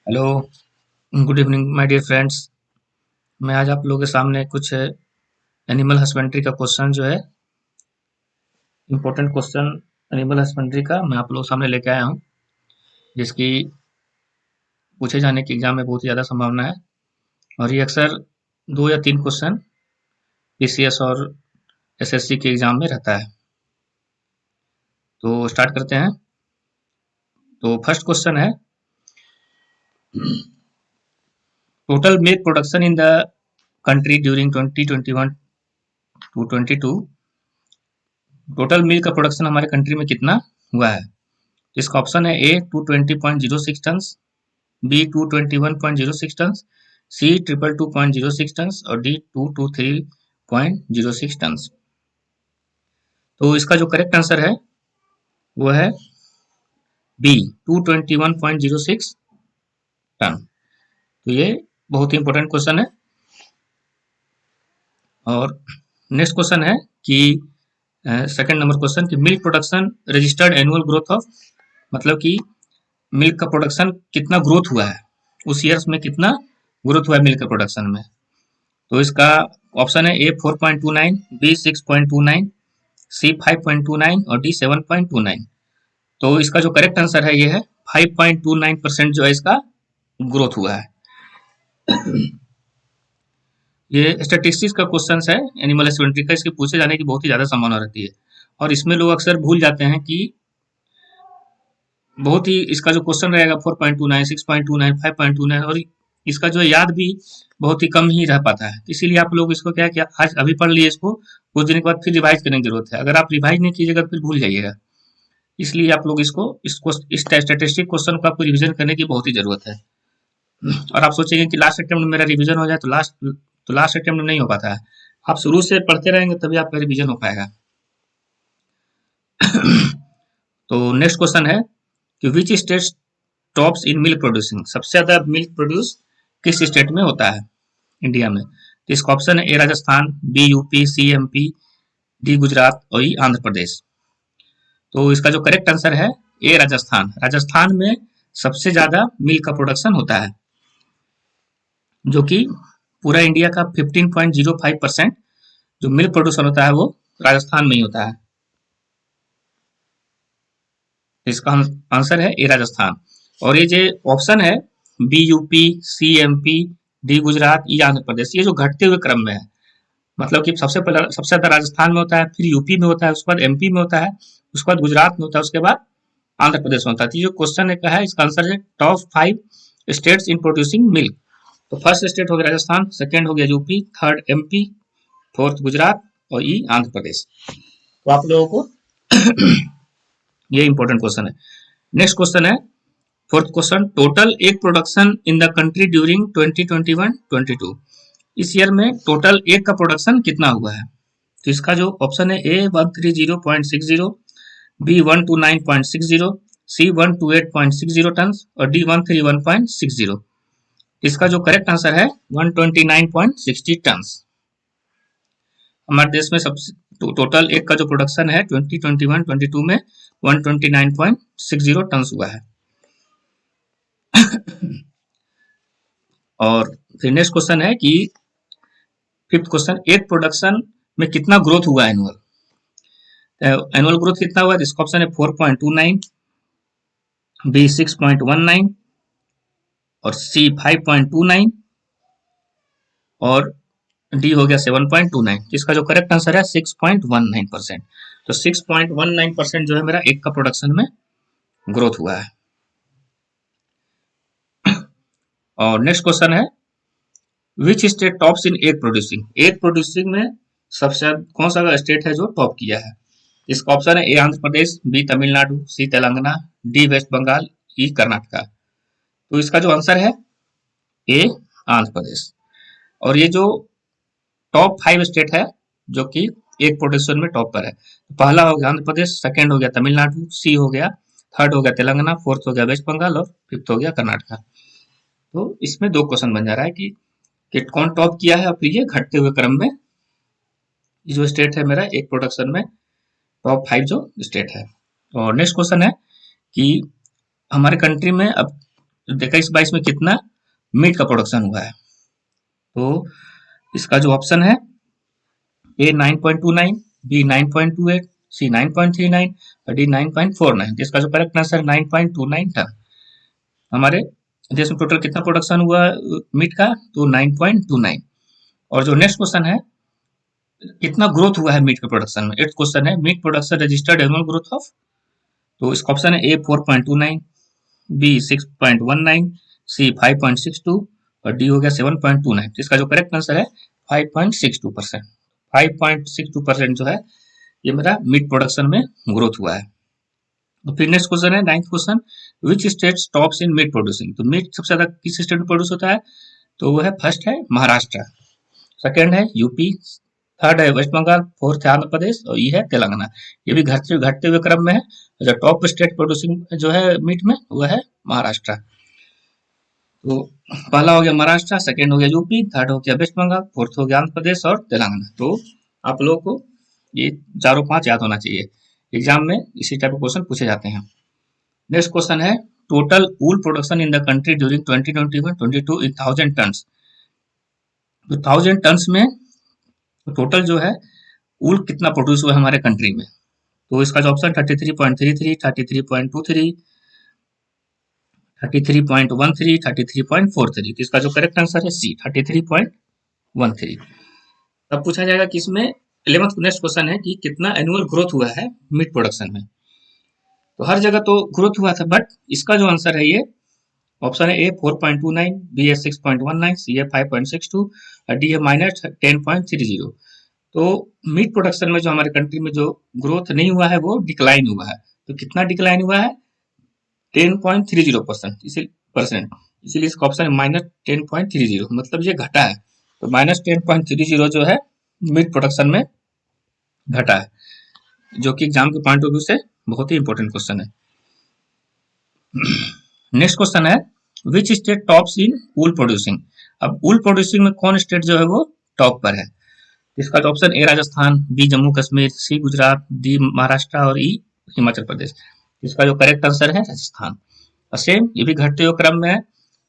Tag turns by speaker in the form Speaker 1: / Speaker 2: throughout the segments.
Speaker 1: Hello, good evening my dear friends. मैं आज आप लोगों के सामने कुछ एनिमल हस्बेंड्री का क्वेश्चन जो है इम्पोर्टेंट क्वेश्चन एनिमल हस्बेंड्री का मैं आप लोगों के सामने लेके आया हूँ, जिसकी पूछे जाने की एग्जाम में बहुत ही ज़्यादा संभावना है। और ये अक्सर 2 या 3 क्वेश्चन पीसीएस और एसएससी के एग्जाम में रहता है। तो स्टार्ट करते हैं। तो फर्स्ट क्वेश्चन है, total milk production in the country during 2021 to 22, total milk का प्रोडक्शन हमारे कंट्री में कितना हुआ है। इसका ऑप्शन है A 220.06 ton, B 221.06 ton, C 222.06 ton और डी 223.06 टन। तो इसका जो करेक्ट आंसर है वो है बी 221.06 टन। तो ये बहुत ही इंपॉर्टेंट क्वेश्चन है। और नेक्स्ट क्वेश्चन है कि सेकंड नंबर क्वेश्चन कि milk production registered annual growth of, मतलब कि मिल्क का प्रोडक्शन कितना ग्रोथ हुआ है, उस ईयर्स में कितना ग्रोथ हुआ है मिल्क का प्रोडक्शन में। तो इसका ऑप्शन है ए 4.29, बी 6.29, सी 5.29 और डी 7.29। तो इसका जो करेक्ट आंसर है ये है 5.29% जो है इसका ग्रोथ हुआ है। ये स्टेटिस्टिक्स का क्वेश्चन है एनिमल हस्बेंड्री का, इसके पूछे जाने की बहुत ही ज्यादा संभावना रहती है। और इसमें लोग अक्सर भूल जाते हैं कि बहुत ही इसका जो क्वेश्चन रहेगा 4.29, 6.29, 5.29 और इसका जो याद भी बहुत ही कम ही रह पाता है। इसीलिए आप लोग इसको क्या किया, आज अभी पढ़ लिए इसको, कुछ दिन के बाद फिर रिवाइज करने की जरूरत है। अगर आप रिवाइज नहीं कीजिएगा फिर भूल जाइएगा। इसलिए आप लोग इसको इस स्टैटिस्टिक क्वेश्चन को आपको रिवीजन करने की बहुत ही जरूरत है। और आप सोचेंगे कि लास्ट अटेम्प्ट में मेरा रिवीजन हो जाए, तो लास्ट अटेम्प्ट में नहीं हो पाता है। आप शुरू से पढ़ते रहेंगे तभी आपका रिवीजन हो पाएगा। तो नेक्स्ट क्वेश्चन है कि which state tops in milk producing, सबसे ज्यादा मिल्क प्रोड्यूस किस स्टेट में होता है इंडिया में। तो इसका ऑप्शन है ए राजस्थान, बी यूपी, सी एमपी, डी गुजरात और ई आंध्र प्रदेश। तो इसका जो करेक्ट आंसर है ए राजस्थान। राजस्थान में सबसे ज्यादा मिल्क का प्रोडक्शन होता है, जो कि पूरा इंडिया का 15.05% जो मिल्क प्रोडक्शन होता है वो राजस्थान में ही होता है। इसका आंसर है ए राजस्थान। और ये जो ऑप्शन है बी यूपी, सी एमपी, डी गुजरात, ई आंध्र प्रदेश, ये जो घटते हुए क्रम में है, मतलब कि सबसे पहले सबसे ज्यादा राजस्थान में होता है, फिर यूपी में होता है, उसके बाद एमपी में होता है, उसके बाद गुजरात में होता है, उसके बाद आंध्र प्रदेश में होता है। तो ये जो क्वेश्चन है क्या है, इसका आंसर है top 5 states in producing milk. तो फर्स्ट स्टेट हो गया राजस्थान, सेकेंड हो गया UP, third MP, fourth Gujarat और ई आंध्र प्रदेश। तो आप लोगों को ये इंपॉर्टेंट क्वेश्चन है। नेक्स्ट क्वेश्चन है fourth question, total egg production in the country during 2021-22, इस ईयर में टोटल एग का प्रोडक्शन कितना हुआ है। तो इसका जो ऑप्शन है ए 130.60, बी 129.60, सी 128.60 टन और डी 131.60। इसका जो करेक्ट आंसर है 129.60 टन। हमारे देश में सबसे टोटल एग का जो प्रोडक्शन है 2021-22 में 129.60 टन हुआ है। और फिर नेक्स्ट क्वेश्चन है कि फिफ्थ क्वेश्चन, एग प्रोडक्शन में कितना ग्रोथ हुआ एनुअल। एनुअल ग्रोथ कितना हुआ, इसका ऑप्शन है 4.29, बी 6.19 और सी 5.29 और डी हो गया 7.29। इसका जो करेक्ट आंसर है 6.19%। तो 6.19% जो है मेरा एग का प्रोडक्शन में ग्रोथ हुआ है। और नेक्स्ट क्वेश्चन है which state tops in egg producing, egg producing में सबसे कौन सा स्टेट है जो टॉप किया है। इसका ऑप्शन है ए आंध्र प्रदेश, बी तमिलनाडु, सी तेलंगाना, डी वेस्ट बंगाल, ई कर्नाटका। तो इसका जो आंसर है ए आंध्र प्रदेश। और ये जो टॉप 5 स्टेट है जो कि एग प्रोडक्शन में टॉप पर है, पहला हो गया आंध्र प्रदेश, सेकंड हो गया तमिलनाडु, सी हो गया, थर्ड हो गया तेलंगाना, फोर्थ हो गया वेस्ट बंगाल और फिफ्थ हो गया कर्नाटका। तो इसमें 2 क्वेश्चन बन जा रहा है कि कौन टॉप किया है और फिर ये घटते हुए क्रम में जो स्टेट है मेरा एग प्रोडक्शन में टॉप 5 जो स्टेट है। और नेक्स्ट क्वेश्चन है कि हमारे कंट्री में अब देखा 22 में कितना मीट का प्रोडक्शन हुआ है। तो इसका जो ऑप्शन है ए 9.29, बी 9.28, सी 9.39 और डी 9.49। इसका जो करेक्ट आंसर 9.29 था। हमारे देश में टोटल कितना प्रोडक्शन हुआ मीट का, तो 9.29। और जो नेक्स्ट क्वेश्चन है, कितना ग्रोथ हुआ है मीट के प्रोडक्शन में। 8th क्वेश्चन है, meat production registered annual growth of, तो इसका ऑप्शन है ए 4.29, बी 6.19, सी 5.62 और डी हो गया 7.29। इसका जो करेक्ट आंसर है 5.62%। 5.62% जो है ये मेरा मीट प्रोडक्शन में ग्रोथ हुआ है। तो फिर नेक्स्ट क्वेश्चन है 9th question, which state tops in meet producing. तो मीट सबसे ज्यादा किस स्टेट में प्रोड्यूस होता है, तो वो है फर्स्ट है महाराष्ट्र, सेकंड है यूपी, थर्ड है वेस्ट बंगाल, फोर्थ है आंध्र प्रदेश और ये है तेलंगाना। ये भी घटते घटते हुए क्रम में है। जो टॉप स्टेट प्रोड्यूसिंग जो है मीट में वो है महाराष्ट्र। तो पहला हो गया महाराष्ट्र, सेकंड हो गया यूपी, थर्ड हो गया वेस्ट बंगाल, फोर्थ हो गया आंध्र प्रदेश और तेलंगाना। तो आप लोगों को ये चारों पांच याद होना चाहिए, एग्जाम में इसी टाइप के क्वेश्चन पूछे जाते हैं। नेक्स्ट क्वेश्चन है, total wool production in the country during 2021-22 in 1000 tons. तो 1000 टन्स में टोटल जो है वूल कितना प्रोड्यूस हुआ है हमारे कंट्री में। तो इसका जो ऑप्शन 33.33, 33.23, 33.13, 33.43। तो इसका जो करेक्ट आंसर है सी 33.13। अब पूछा जाएगा कि इसमें 11th नेक्स्ट क्वेश्चन है कि कितना एनुअल ग्रोथ हुआ है मीट प्रोडक्शन में। तो हर जगह तो ग्रोथ हुआ था, बट इसका जो आंसर है ये ऑप्शन है ए 4.29, बी है 6.19, सी है 5.62 और डी है -10.30। तो मीट प्रोडक्शन में जो हमारे कंट्री में जो ग्रोथ नहीं हुआ है वो डिक्लाइन हुआ है। तो कितना डिक्लाइन हुआ है, 10.30%। इसीलिए इसका ऑप्शन है -10.30, मतलब ये घटा है। तो -10.30 जो है मीट प्रोडक्शन में घटा है, जो कि एग्जाम के पॉइंट ऑफ व्यू से बहुत ही इंपॉर्टेंट क्वेश्चन है। नेक्स्ट क्वेश्चन है, which state tops in wool producing. अब वूल प्रोड्यूसिंग में कौन स्टेट जो है वो टॉप पर है। इसका तो option A Rajasthan, B Jammu Kashmir, C Gujarat, D Maharashtra और ई हिमाचल प्रदेश। इसका जो करेक्ट आंसर है राजस्थान। सेम ये भी घटते हुए क्रम में है,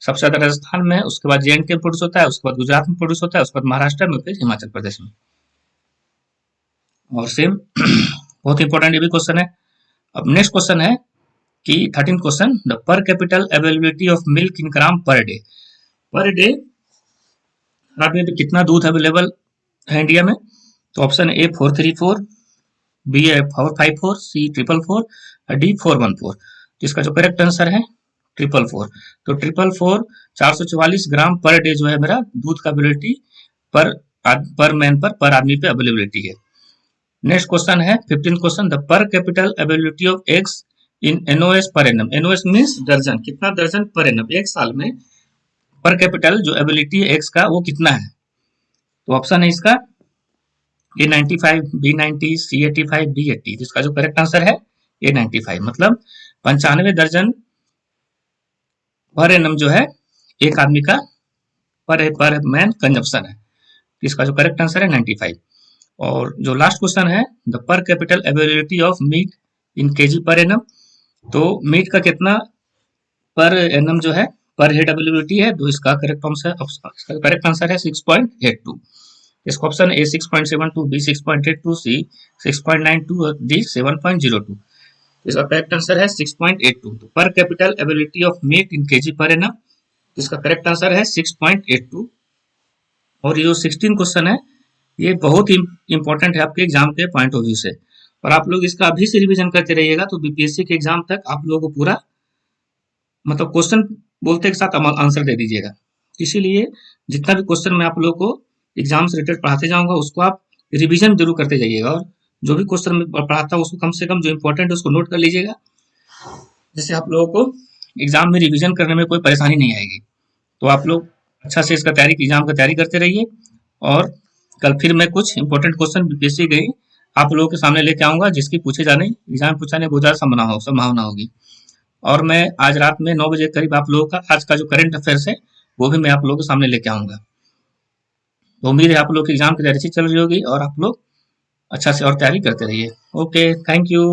Speaker 1: सबसे ज्यादा राजस्थान में है, उसके बाद जे एंड के में प्रोड्यूस होता है, उसके बाद गुजरात में प्रोड्यूस होता है, उसके बाद महाराष्ट्र में, फिर हिमाचल प्रदेश में। और सेम बहुत इंपॉर्टेंट ये भी क्वेश्चन है। अब नेक्स्ट क्वेश्चन है कि 13th question, the per capita availability of milk in gram per day. Per day आदमी पे कितना दूध अवेलेबल है इंडिया में। तो ऑप्शन ए 434, बी है 454, सी 444, डी 414। इसका जो करेक्ट आंसर है 444। तो 444 444 ग्राम पर डे जो है मेरा दूध का अवेलेबिलिटी पर मैन पर आदमी पे अवेलेबिलिटी है। नेक्स्ट क्वेश्चन है 15th question, the per capita availability of eggs in NOS per annum. NOS means दर्जन, कितना दर्जन पर एनम, एक साल में पर कैपिटल जो एबिलिटी है एक्स का वो कितना है। तो ऑप्शन है इसका ए 95, बी 90, सी 85, डी 80। इसका जो करेक्ट आंसर है ए 95, मतलब 95 दर्जन पर एनम जो है एक आदमी का पर मैन कंजप्शन है। इसका जो करेक्ट आंसर है 95। और जो लास्ट क्वेश्चन है, the per capita availability of meat in KG per annum. तो मीट का कितना पर एनम जो है पर हेड अवेलेबिलिटी है, तो इसका करेक्ट आंसर है 6.82। इसका ऑप्शन ए 6.72, बी 6.82, सी 6.92 और डी 7.02। इसका करेक्ट आंसर है 6.82। तो per capita ability of meat in KG per annum, इसका करेक्ट आंसर है 6.82। और ये जो 16 क्वेश्चन है ये बहुत ही इंपॉर्टेंट है आपके एग्जाम के पॉइंट ऑफ व्यू से, और आप लोग इसका अभी से रिवीजन करते रहिएगा तो बीपीएससी के एग्जाम तक आप लोगों को पूरा मतलब क्वेश्चन बोलते के साथ आंसर दे दीजिएगा। इसीलिए जितना भी क्वेश्चन मैं आप लोगों को एग्जाम से रिलेटेड पढ़ाते जाऊंगा उसको आप रिवीजन जरूर करते जाइएगा, और जो भी क्वेश्चन मैं पढ़ाता हूँ उसको कम से कम जो इंपॉर्टेंट है उसको नोट कर लीजिएगा, जिससे आप लोगों को एग्जाम में रिवीजन करने में कोई परेशानी नहीं आएगी। तो आप लोग अच्छा से इसका एग्जाम का तैयारी करते रहिए, और कल फिर मैं कुछ इंपॉर्टेंट क्वेश्चन बीपीएससी गई आप लोगों के सामने लेके आऊंगा, जिसकी पूछे जाने एग्जाम पूछाने बहुत ज्यादा संभावना होगी। और मैं आज रात में 9 बजे करीब आप लोगों का आज का जो करंट अफेयर्स है वो भी मैं आप लोगों के सामने लेके आऊंगा। तो उम्मीद है आप लोग की एग्जाम की तैयारी अच्छी चल रही होगी और आप लोग अच्छा से और तैयारी करते रहिए। Okay, thank you.